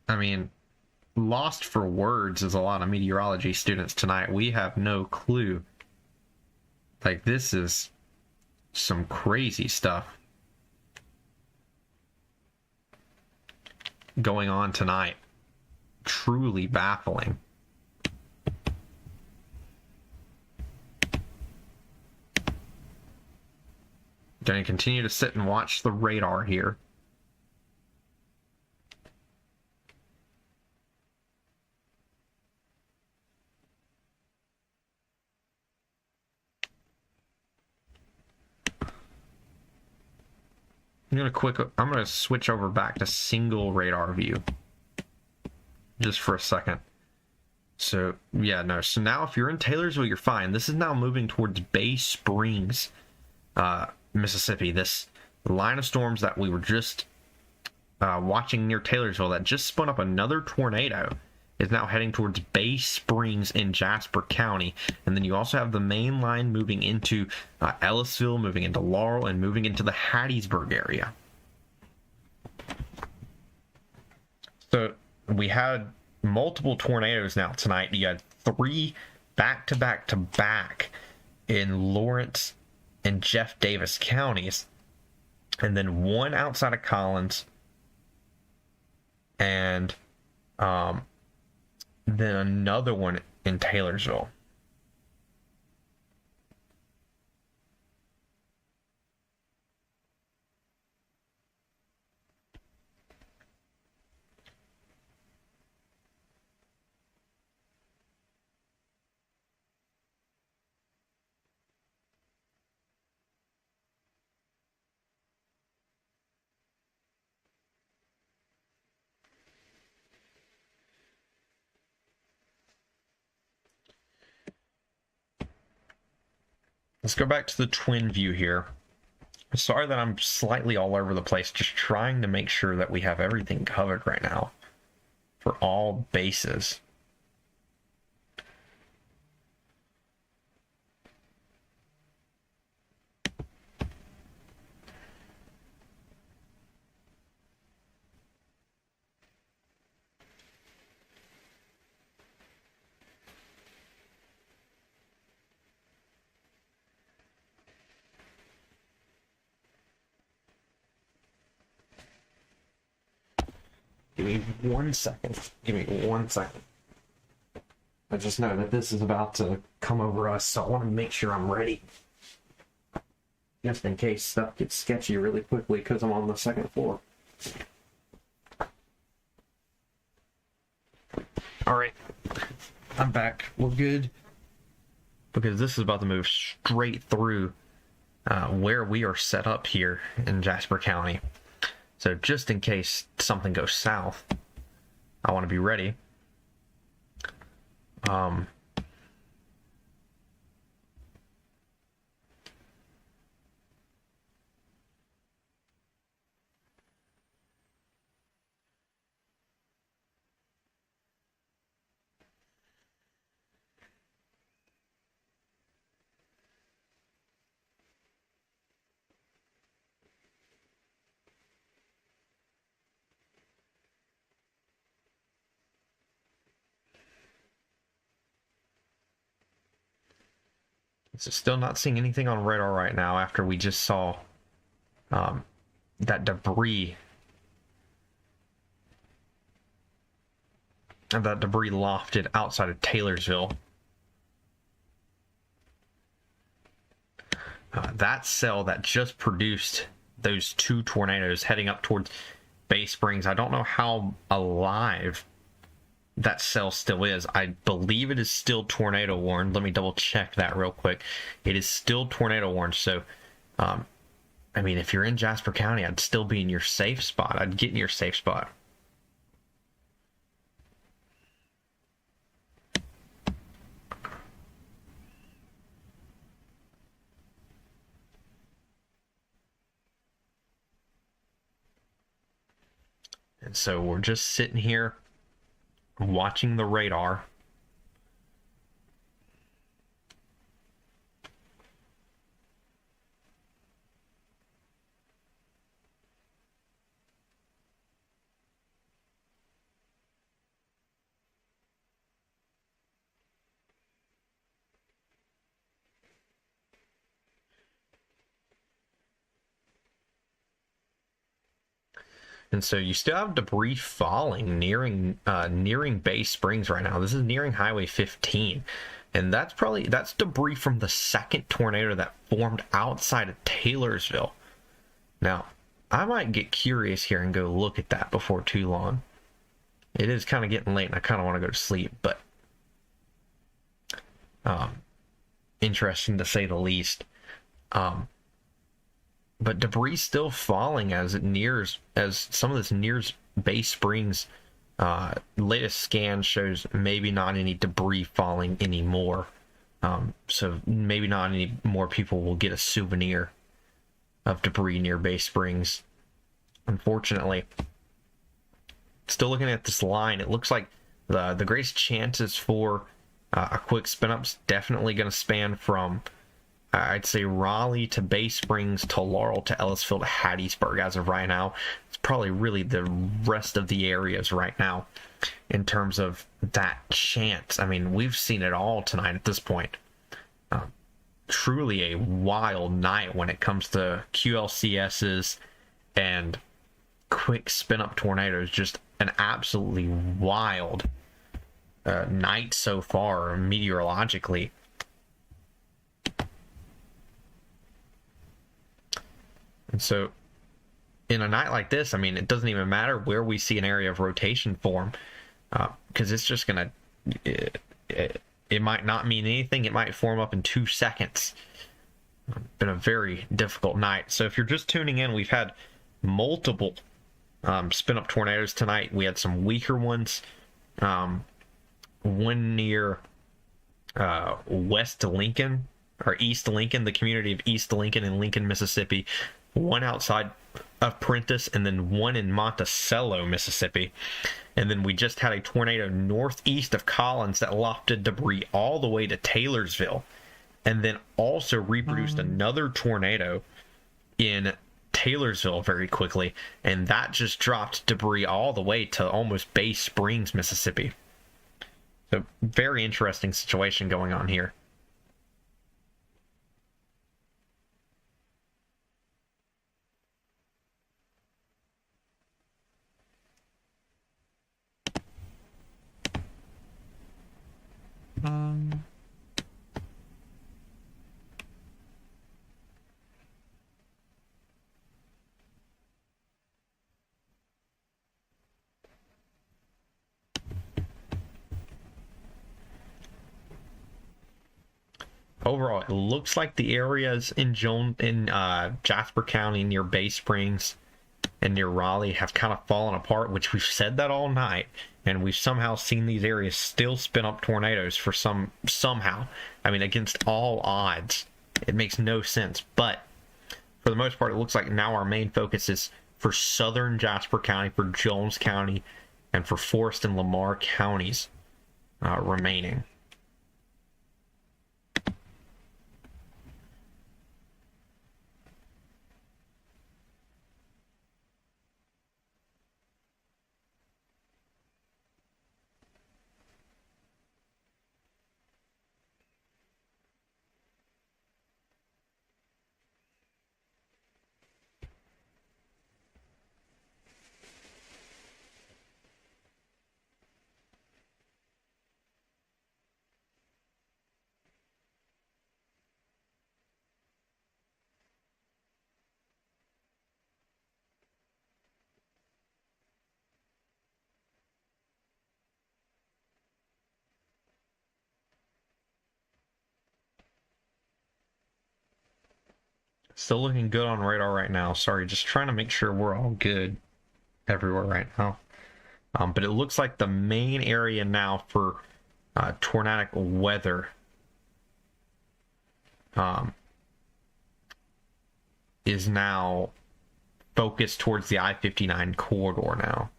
I mean, lost for words is a lot of meteorology students tonight. We have no clue. Like, this is some crazy stuff going on tonight. Truly baffling. Going to continue to sit and watch the radar here. I'm going to switch over back to single radar view just for a second. So yeah, no. So now if you're in Taylorsville, you're fine. This is now moving towards Bay Springs, Mississippi. This line of storms that we were just watching near Taylorsville that just spun up another tornado is now heading towards Bay Springs in Jasper County. And then you also have the main line moving into Ellisville, moving into Laurel, and moving into the Hattiesburg area. So we had multiple tornadoes now tonight. You had 3 back-to-back-to-back in Lawrence and Jeff Davis counties, and then 1 outside of Collins, and then another one in Taylorsville. Let's go back to the twin view here. Sorry that I'm slightly all over the place, just trying to make sure that we have everything covered right now for all bases. Give me 1 second. Give me 1 second. I just know that this is about to come over us, so I want to make sure I'm ready. Just in case stuff gets sketchy really quickly because I'm on the 2nd floor. Alright. I'm back. We're good. Because this is about to move straight through where we are set up here in Jasper County. So just in case something goes south, I want to be ready. So still not seeing anything on radar right now after we just saw that debris. And that debris lofted outside of Taylorsville. That cell that just produced those 2 tornadoes heading up towards Bay Springs. I don't know how alive that cell still is. I believe it is still tornado warned. Let me double check that real quick. It is still tornado warned. So, I mean, if you're in Jasper County, I'd still be in your safe spot. I'd get in your safe spot. And so we're just sitting here watching the radar. And so you still have debris falling nearing Bay Springs right now. This is nearing Highway 15. And that's debris from the second tornado that formed outside of Taylorsville. Now, I might get curious here and go look at that before too long. It is kind of getting late and I kind of want to go to sleep, but interesting to say the least. But debris still falling as some of this nears Bay Springs. Latest scan shows maybe not any debris falling anymore. So maybe not any more people will get a souvenir of debris near Bay Springs. Unfortunately, still looking at this line, it looks like the greatest chances for a quick spin up's definitely going to span from I'd say Raleigh to Bay Springs to Laurel to Ellisville to Hattiesburg as of right now. It's probably really the rest of the areas right now in terms of that chance. I mean, we've seen it all tonight at this point. Truly a wild night when it comes to QLCSs and quick spin-up tornadoes. Just an absolutely wild night so far meteorologically. And so in a night like this, I mean, it doesn't even matter where we see an area of rotation form, because it's just going to, it might not mean anything. It might form up in 2 seconds. Been a very difficult night. So if you're just tuning in, we've had multiple spin-up tornadoes tonight. We had some weaker ones. One near West Lincoln, or East Lincoln, the community of East Lincoln in Lincoln, Mississippi. One outside of Prentice, and then one in Monticello, Mississippi. And then we just had a tornado northeast of Collins that lofted debris all the way to Taylorsville, and then also reproduced another tornado in Taylorsville very quickly, and that just dropped debris all the way to almost Bay Springs, Mississippi. So very interesting situation going on here. Overall, it looks like the areas in Jasper County near Bay Springs and near Raleigh have kind of fallen apart, which we've said that all night, and we've somehow seen these areas still spin up tornadoes for somehow. I mean, against all odds. It makes no sense, but for the most part, it looks like now our main focus is for southern Jasper County, for Jones County, and for Forest and Lamar counties remaining. Still looking good on radar right now. Sorry, just trying to make sure we're all good everywhere right now. But it looks like the main area now for tornadic weather is now focused towards the I-59 corridor now.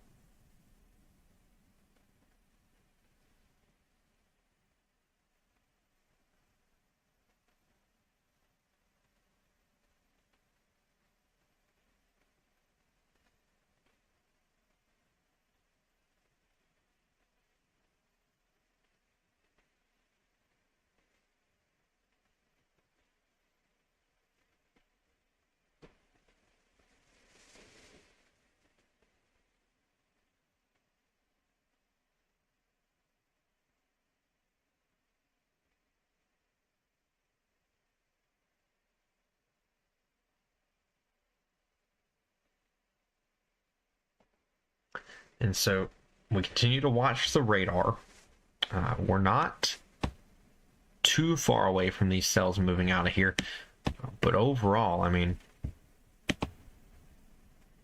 And so we continue to watch the radar. We're not too far away from these cells moving out of here. But overall, I mean,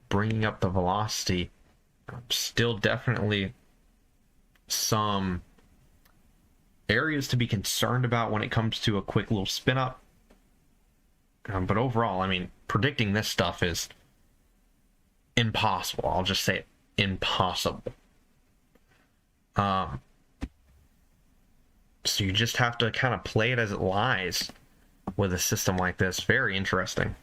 bringing up the velocity, still definitely some areas to be concerned about when it comes to a quick little spin up. But overall, I mean, predicting this stuff is impossible. I'll just say it, impossible. So you just have to kind of play it as it lies with a system like this. Very interesting.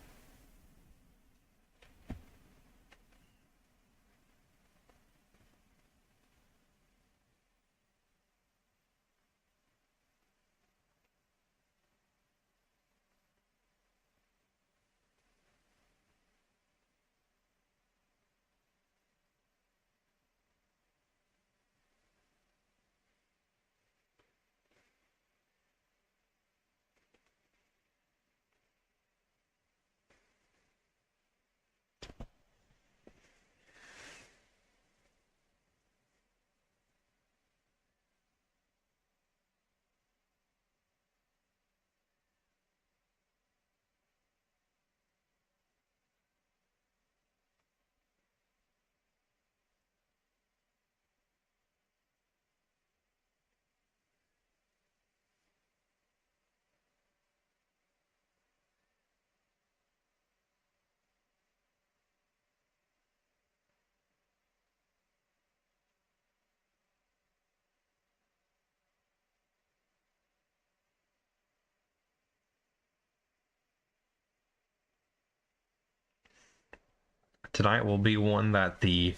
Tonight will be one that the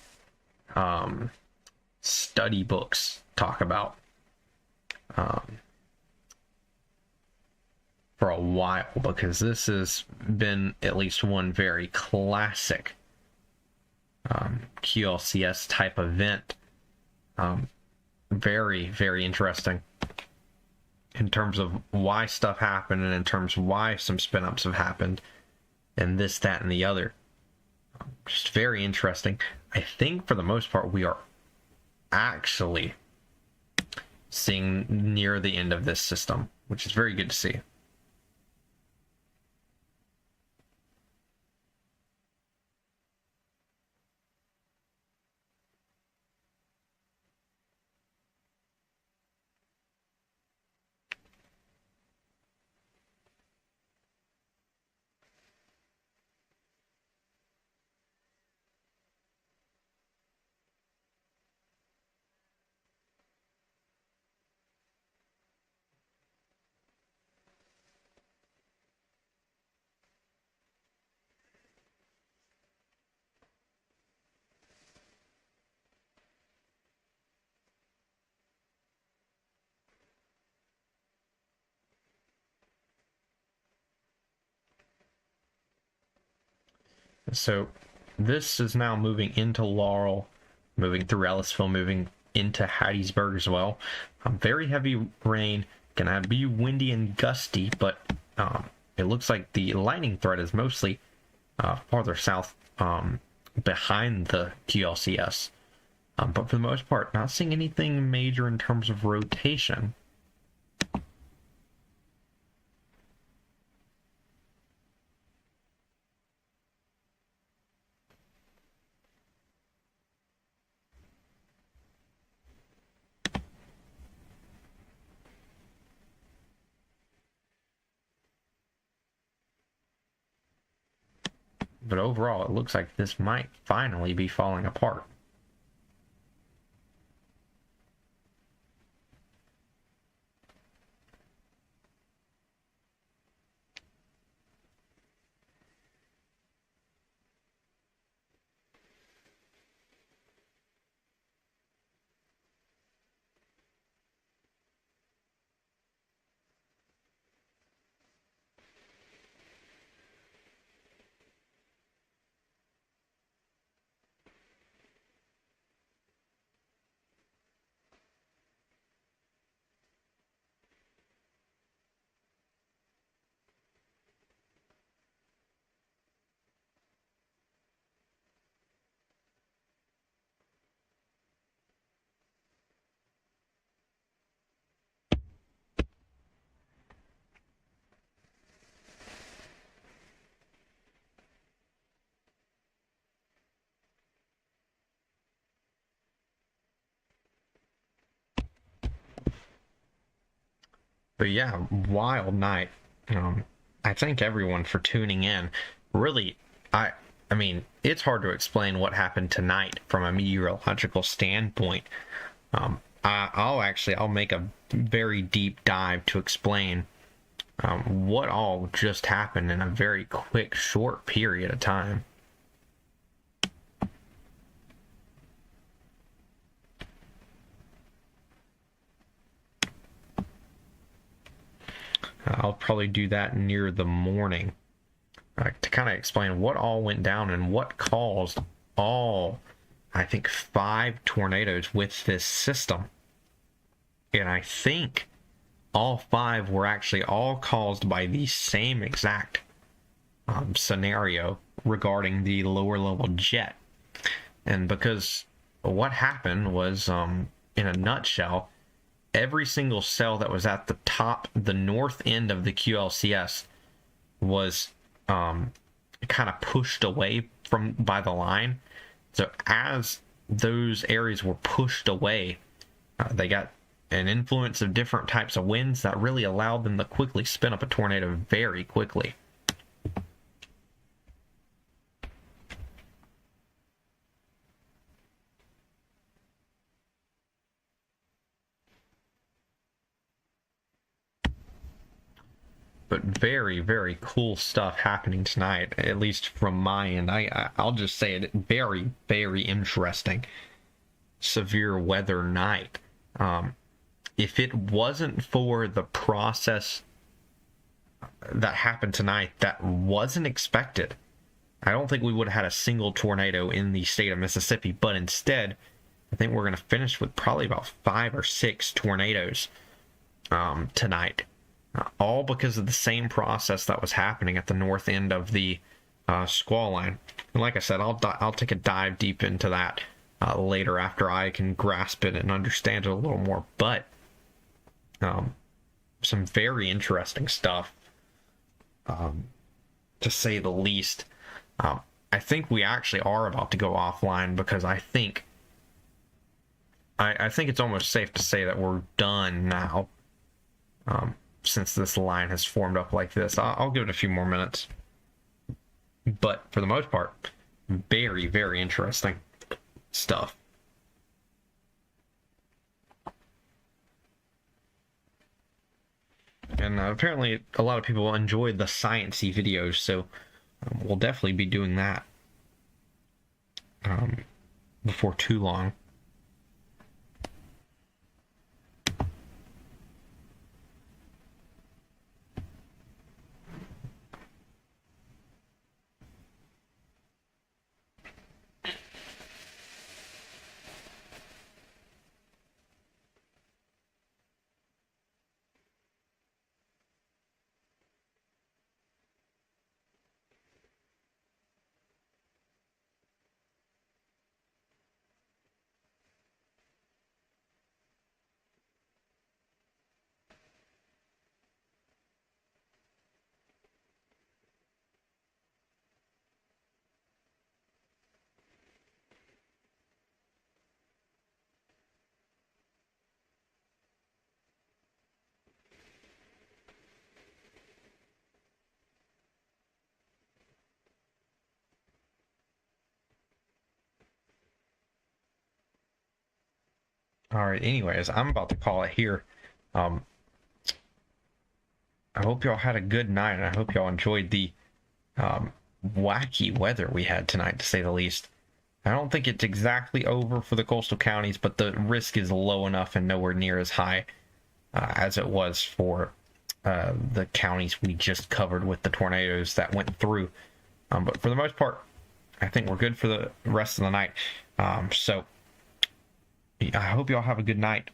study books talk about for a while, because this has been at least one very classic QLCS type event. Very, very interesting in terms of why stuff happened and in terms of why some spin ups have happened and this, that, and the other. Just very interesting. I think for the most part we are actually seeing near the end of this system, which is very good to see. So this is now moving into Laurel, moving through Ellisville, moving into Hattiesburg as well. Very heavy rain, gonna be windy and gusty, but it looks like the lightning threat is mostly farther south behind the QLCS. But for the most part, not seeing anything major in terms of rotation. but overall it looks like this might finally be falling apart. But yeah, wild night. I thank everyone for tuning in. Really, I I mean, it's hard to explain what happened tonight from a meteorological standpoint. I'll make a very deep dive to explain what all just happened in a very quick, short period of time. I'll probably do that near the morning to kind of explain what all went down and what caused all, I think, 5 tornadoes with this system. And I think all 5 were actually all caused by the same exact scenario regarding the lower level jet. And because what happened was, in a nutshell, every single cell that was at the top, the north end of the QLCS, was kind of pushed away from by the line. So as those areas were pushed away, they got an influence of different types of winds that really allowed them to quickly spin up a tornado very quickly. But very, very cool stuff happening tonight, at least from my end. I'll just say it, very, very interesting. Severe weather night. If it wasn't for the process that happened tonight that wasn't expected, I don't think we would have had a single tornado in the state of Mississippi. But instead, I think we're going to finish with probably about 5 or 6 tornadoes tonight. All because of the same process that was happening at the north end of the squall line. And like I said, I'll take a dive deep into that later after I can grasp it and understand it a little more. But some very interesting stuff, to say the least. I think we actually are about to go offline because I think it's almost safe to say that we're done now. Since this line has formed up like this, I'll give it a few more minutes. But for the most part, very, very interesting stuff. And apparently a lot of people enjoyed the science-y videos, so we'll definitely be doing that before too long. All right, anyways, I'm about to call it here. Um, I hope y'all had a good night, and I hope y'all enjoyed the wacky weather we had tonight, to say the least. I don't think it's exactly over for the coastal counties, but the risk is low enough and nowhere near as high as it was for the counties we just covered with the tornadoes that went through. But for the most part, I think we're good for the rest of the night. So I hope y'all have a good night.